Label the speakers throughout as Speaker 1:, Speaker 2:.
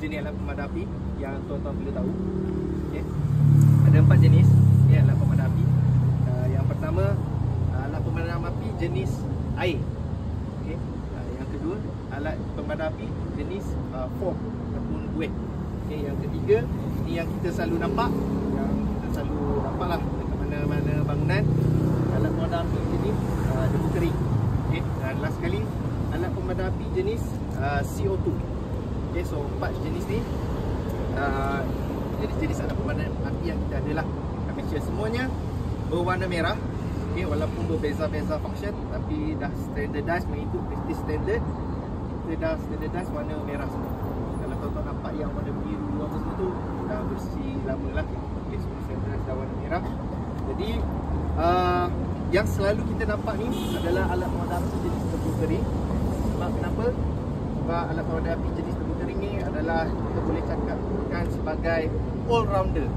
Speaker 1: jenis alat pemadam api yang tuan-tuan perlu tahu. Okay. Ada 4 jenis ni alat pemadam api. Yang pertama, alat pemadam api jenis air. Okay. Yang kedua, alat pemadam api jenis foam ataupun wet. Okay. Yang ketiga, ni yang kita selalu nampak, lah dekat mana-mana bangunan, alat pemadam api jenis debu kering. Okay. Dan last sekali, alat pemadam api jenis CO2. Okay, so 4 jenis ni jenis-jenis alat pemadam api yang kita ada lah. Kami share semuanya berwarna merah. Okay, walaupun berbeza-beza function, tapi dah standardized mengikut British standard. Kita dah standardized warna merah semua. Kalau tuan-tuan nampak yang warna biru apa semua tu dah bersih lama lah. Okay, semua standardized dah warna merah. Jadi yang selalu kita nampak ni adalah alat pemadam api jenis debu kering. Sebab kenapa? Sebab alat pemadam api jenis debu kering ni adalah kita boleh cakapkan sebagai all-rounder.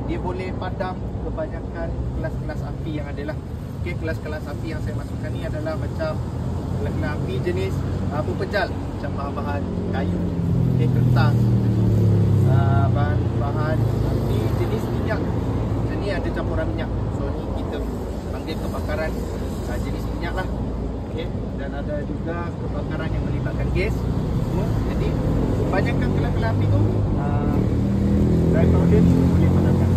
Speaker 1: Dia boleh padam kebanyakan kelas-kelas api yang ada lah. Okay, kelas-kelas api yang saya masukkan ni adalah macam kelas-kelas api jenis pepejal, macam bahan-bahan kayu, okay, kertas, bahan-bahan api jenis minyak. Macam ni ada campuran minyak. So ni kita panggil kebakaran jenis minyak lah. Okay. Dan ada juga kebakaran yang melibatkan gas semua. Jadi kebanyakan kelas-kelas api tu dry powder ni boleh padamkan